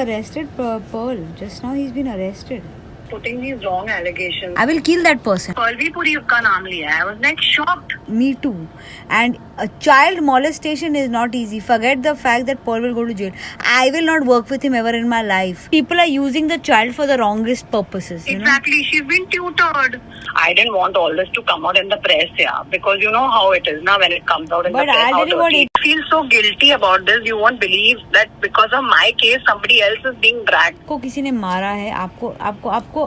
arrested Pearl. Just now he's been arrested. Putting these wrong allegations. I will kill that person. Pearl भी पूरी उसका नाम लिया है. I was like shocked. Me too. And a child molestation is not easy. Forget the fact that Paul will go to jail. I will not work with him ever in my life. People are using the child for the wrongest purposes. Exactly. She's been tutored. I didn't want all this to come out in the press, yeah, because you know how it is now when it comes out in the press. I feel so guilty about this. You won't believe that because of my case, somebody else is being dragged. को किसी ने मारा है आपको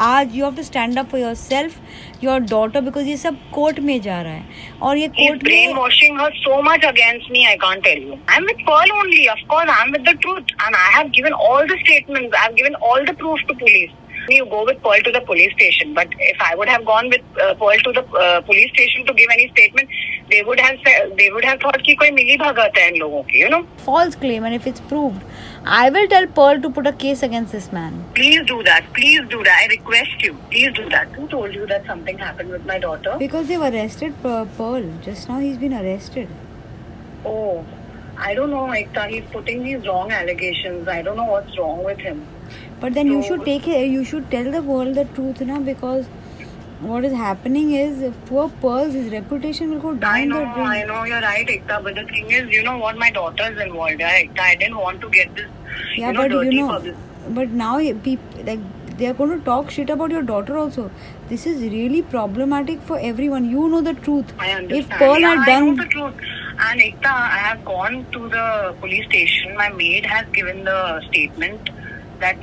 आज you have to stand up for yourself, your daughter, because ये सब court में जा रहा है और ये कोर्ट में brainwashing her so much against me. I can't tell you. I'm with Pearl only. Of course, I'm with the truth, and I have given all the statements. I've given all the proof to police. You go with Pearl to the police station, but if I would have gone with Pearl to the police station to give any statement, they would have thought कि कोई मिली भगत है इन लोगों की, you know. False claim, and if it's proved, I will tell Pearl to put a case against this man. Please do that. Please do that. I request you. Please do that. Who told you that something happened with my daughter? Because they've arrested Pearl. Just now he's been arrested. Oh, I don't know, Ekta. He's putting these wrong allegations. I don't know what's wrong with him. But then you should tell the world the truth, na, because what is happening is poor Pearl, his reputation will go down. I know, you're right, Ekta. But the thing is, you know what, my daughter is involved. Ekta, I didn't want to get this, dirty public. But now people they are going to talk shit about your daughter also. This is really problematic for everyone. You know the truth. I understand. If Pearl had done, I know the truth. And Ekta, I have gone to the police station. My maid has given the statement that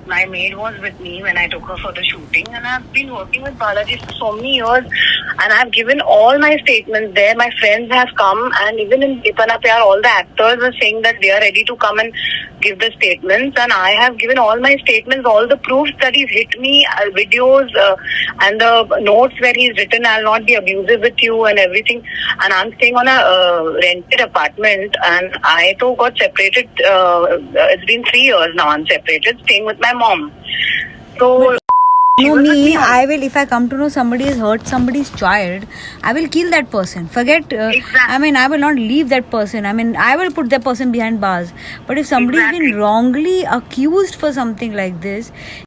my maid was with me when I took her for the shooting, and I've been working with Balaji for so many years, and I've given all my statements there. My friends have come, and even in Dipana Pyar, all the actors are saying that they are ready to come and give the statements, and I have given all my statements, all the proofs that he's hit me, videos, and the notes where he's written, I'll not be abusive with you and everything. And I'm staying on a rented apartment, and I too got separated. It's been 3 years now I'm separated, staying with my mom. So I will, if I come to know somebody has hurt somebody's child, I will kill that person. Forget, exactly. I will not leave that person. I will put that person behind bars. But if somebody has been wrongly accused for something like this, you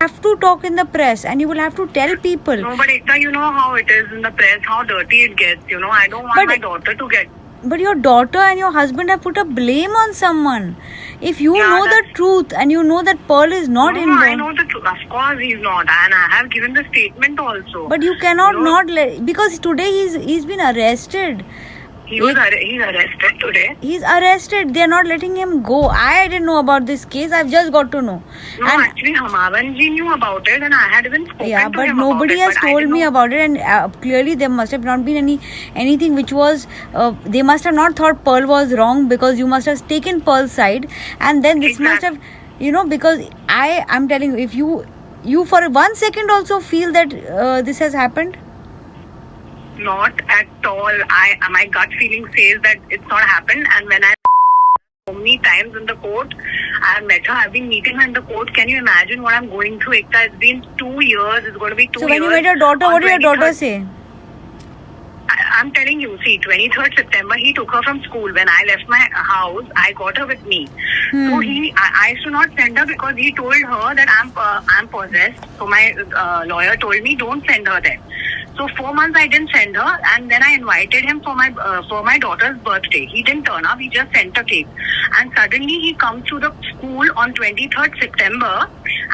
have to talk in the press and you will have to tell people. No, but Ekta, you know how it is in the press, how dirty it gets. You know, I don't want my daughter to get... But your daughter and your husband have put a blame on someone. If you know the truth and you know that Pearl is not involved. I know the truth. Of course he's not. And I have given the statement also. But you cannot because today he's been arrested. He's arrested today. He's arrested. They are not letting him go. I didn't know about this case. I've just got to know. No, actually, Hamavan ji knew about it, and I had even spoken to him about it. Yeah, but nobody has told me about it, and clearly there must have not been anything which was. They must have not thought Pearl was wrong, because you must have taken Pearl's side, and then this must have, because I'm telling you, if you for 1 second also feel that this has happened. Not at all. My gut feeling says that it's not happened, and when I so many times in the court, I have met her. I've been meeting her in the court. Can you imagine what I'm going through, Ekta? It's been 2 years. It's going to be 2 years. So when you met your daughter, what did your daughter say? I'm telling you, see, 23rd September, he took her from school. When I left my house, I got her with me. So I used to not send her because he told her that I'm possessed. So my lawyer told me, don't send her there. So 4 months I didn't send her, and then I invited him for my daughter's birthday. He didn't turn up. He just sent a cake. And suddenly he comes to the school on 23rd September,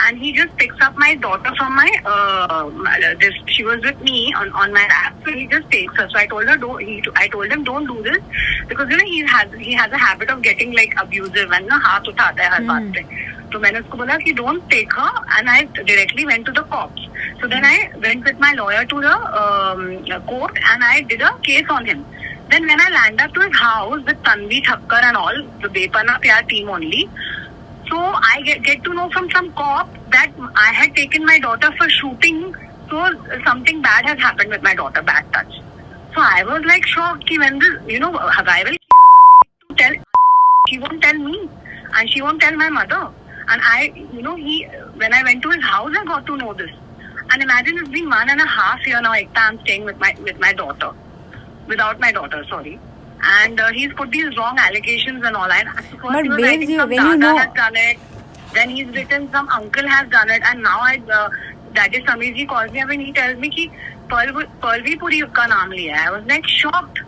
and he just picks up my daughter from my she was with me on my lap, so he just takes her. So I told him don't do this, because he has a habit of getting like abusive and हाथ उठाता है हर बात पे. तो मैंने उसको बोला कि don't take her, and I directly went to the cops. So then I went with my lawyer to the court, and I did a case on him. Then when I landed up to his house with Tanvi Thakkar and all, the Bepana Pyar team only, so I get to know from some cop that I had taken my daughter for shooting, so something bad has happened with my daughter, bad touch. So I was like shocked when this, I will tell, she won't tell me, and she won't tell my mother. And when I went to his house, I got to know this. And imagine, it's been 1.5 years now, Ekta, I'm staying with my daughter. Without my daughter, sorry. and he's put these wrong allegations and all. And first But he was babes, writing some when you Dada know- has done it, then he's written some uncle has done it, and now that is Sameer ji calls me up and he tells me कि Palvi Puri का नाम लिया है. I was like shocked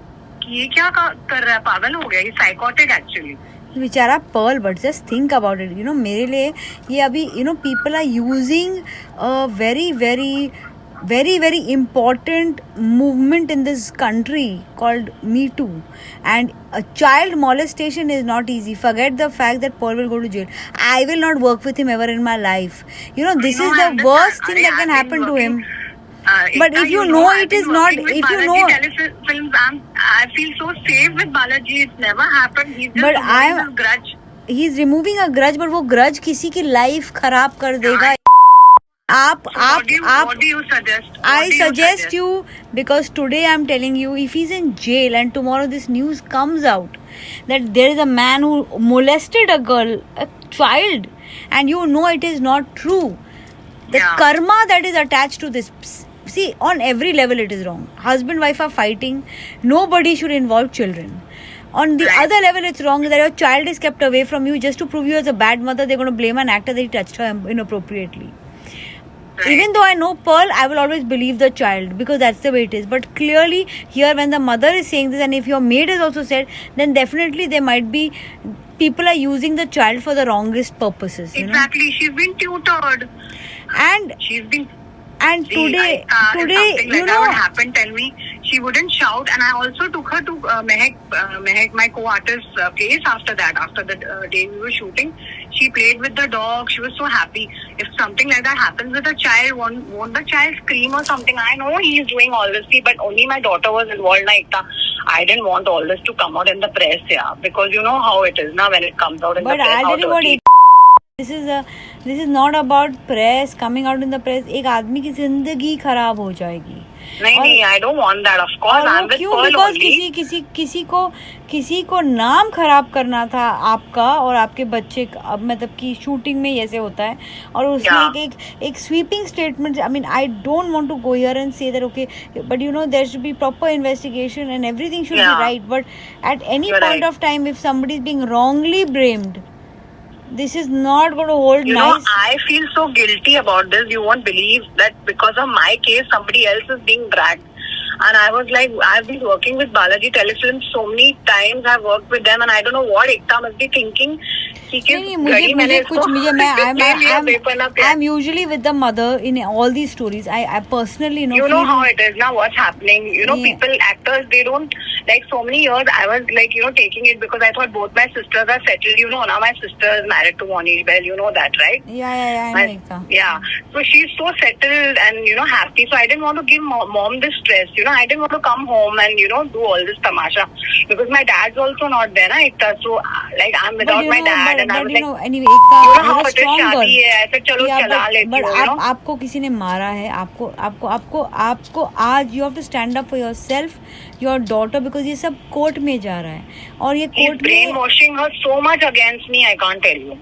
कि ये क्या कर रहा है, पागल हो गया, he's psychotic actually. बेचारा Pearl, but just think about it, मेरे लिए ये अभी people are using very very very very important movement in this country called Me Too, and a child molestation is not easy. Forget the fact that Paul will go to jail. I will not work with him ever in my life. This is the worst thing that can happen to him. But if you know it is not, if you know, films, I feel so safe with Balaji. It's never happened. He's just but removing a grudge. He's removing a grudge, but वो grudge किसी की life खराब कर देगा. What do you suggest? I suggest you, because today I'm telling you, if he's in jail and tomorrow this news comes out that there is a man who molested a girl, a child, and it is not true, the karma that is attached to this, see, on every level it is wrong. Husband wife are fighting, nobody should involve children. On the other level, it's wrong that your child is kept away from you just to prove you as a bad mother. They're going to blame an actor that he touched her inappropriately. Even though I know Pearl, I will always believe the child, because that's the way it is. But clearly here, when the mother is saying this, and if your maid has also said, then definitely there might be people are using the child for the wrongest purposes. Exactly. She's been tutored. And she's been... And today, if something like that would happen, tell me, she wouldn't shout. And I also took her to Mehak, my co-artist's place after that. After the day we were shooting, she played with the dog. She was so happy. If something like that happens with a child, won't the child scream or something? I know he's doing all this, but only my daughter was involved. I didn't want all this to come out in the press, because you know how it is now when it comes out in the press. But I'll tell you what, this is not about press coming out in the press. एक आदमी की जिंदगी खराब हो जाएगी. नहीं, I don't want that. Of course, I'm with Pearl only. किसी को नाम खराब करना था आपका और आपके बच्चे का. अब मतलब कि शूटिंग में ऐसे होता है और उसमें एक sweeping statement. I mean, I don't want to go here and say that okay, but there should be proper investigation and everything should be right. But at any point of time, if somebody is being wrongly blamed, this is not going to hold nice. I feel so guilty about this. You won't believe that because of my case, somebody else is being dragged. And I was like, I've been working with Balaji Telefilms so many times. I've worked with them, and I don't know what Ekta must be thinking. I'm usually with the mother in all these stories. I personally know. You know how it is now. What's happening? People, actors, they don't like. So many years, I was like, taking it because I thought both my sisters are settled. Now my sister is married to Moni Bell. You know that, right? Yeah, I know Ekta. Yeah. So she's so settled and happy. So I didn't want to give mom this stress. I didn't want to come home and do all this tamasha because my dad's also not there, na, Ekta. So I'm without my dad. But anyway, Ekta, how you're a strong girl. But आपको किसी ने मारा है, आपको आज you have to stand up for yourself, your daughter, because ये सब court में जा रहा है और ये कोर्ट में brainwashing her so much against me. I can't tell you.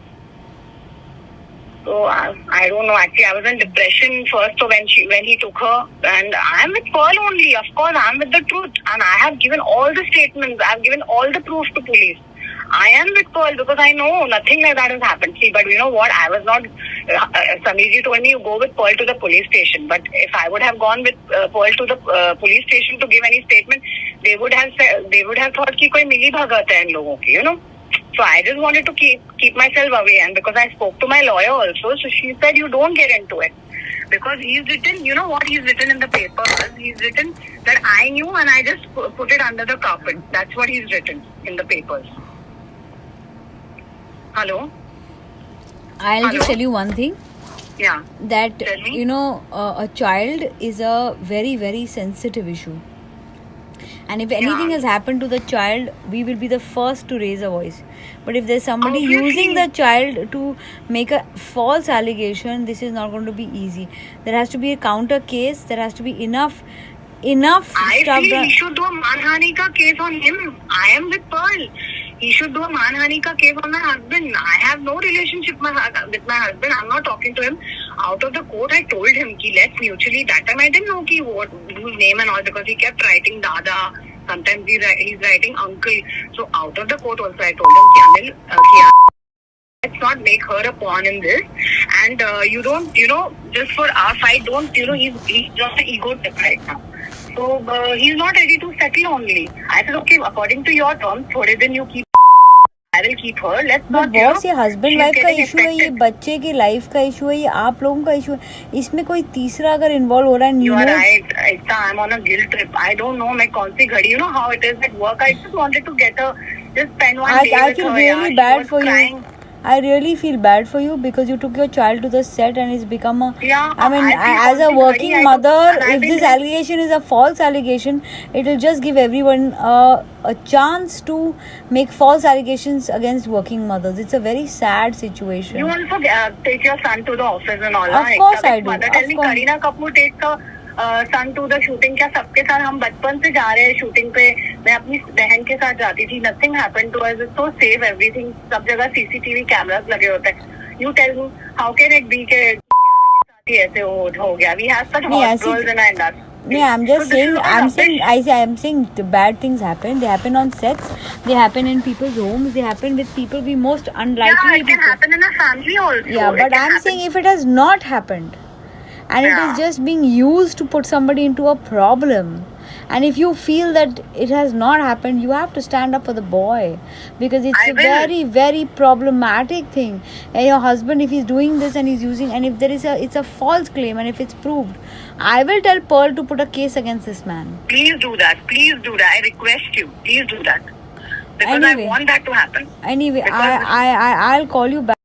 So I don't know. Actually, I was in depression first. So when he took her, and I'm with Pearl only. Of course, I'm with the truth, and I have given all the statements. I've given all the proof to police. I am with Pearl because I know nothing like that has happened. See, but you know what? I was not. Sameerji told me you go with Pearl to the police station. But if I would have gone with Pearl to the police station to give any statement, they would have thought कि कोई मिली भगत है इन लोगों की, So I just wanted to keep myself away, and because I spoke to my lawyer also, so she said you don't get into it. Because he's written, you know what he's written in the papers? He's written that I knew and I just put it under the carpet. That's what he's written in the papers. Hello? I'll just tell you one thing. Yeah. That, a child is a very, very sensitive issue. And if anything has happened to the child, we will be the first to raise a voice. But if there's somebody using the child to make a false allegation, this is not going to be easy. There has to be a counter case. There has to be enough I stuff. feel he should do a manhani ka case on him. I am with Pearl. He should do a manhani ka case on my husband. I have no relationship with my husband. I'm not talking to him. Out of the court, I told him, let's mutually. That time I didn't know whose name and all, because he kept writing Dada. Sometimes he's writing uncle. So out of the court also, I told him, Anil, let's not make her a pawn in this. And you don't, just for our fight, don't, he's just an ego trip right now. So he's not ready to settle only. I said, okay, according to your terms, थोड़े दिन you keep. I will keep her. Let's not. Boss, ये husband wife का issue है, ये बच्चे की life का issue है, ये आप लोगों का इशू है. इसमें कोई तीसरा अगर इन्वॉल्व हो रहा है. You are right. I'm on a guilt trip. I don't know मैं कौन सी घड़ी. You know how it is at work. I just wanted to get just spend one day I with feel her. really bad for crying. you. I really feel bad for you because you took your child to the set and it's become a. Yeah, I mean, as a working mother, if this allegation is a false allegation, it will just give everyone a chance to make false allegations against working mothers. It's a very sad situation. You also take your son to the office and all. Of course I do. Mother tell me, Kareena Kapoor takes the son to the shooting. क्या सबके साथ हम बचपन से जा रहे हैं shooting पे. मैं अपनी बहन के साथ जाती थी. Nothing happened to us. It's so safe everything. सब जगह CCTV cameras लगे होते हैं. You tell me, how can it be कि ही ऐसे हो gaya? We have such hot girls in our industry. Yeah, I'm saying the bad things happen. They happen on sets. They happen in people's homes. They happen with people we most unlikely. Yeah, it can happen in a family also. Yeah, but I'm saying if it has not happened, and it is just being used to put somebody into a problem, and if you feel that it has not happened, you have to stand up for the boy, because it's very, very problematic thing. And your husband, if he's doing this and he's using, and if it's a false claim, and if it's proved, I will tell Pearl to put a case against this man. Please do that. I request you. Please do that. Because anyway, I want that to happen. Anyway, I'll call you back.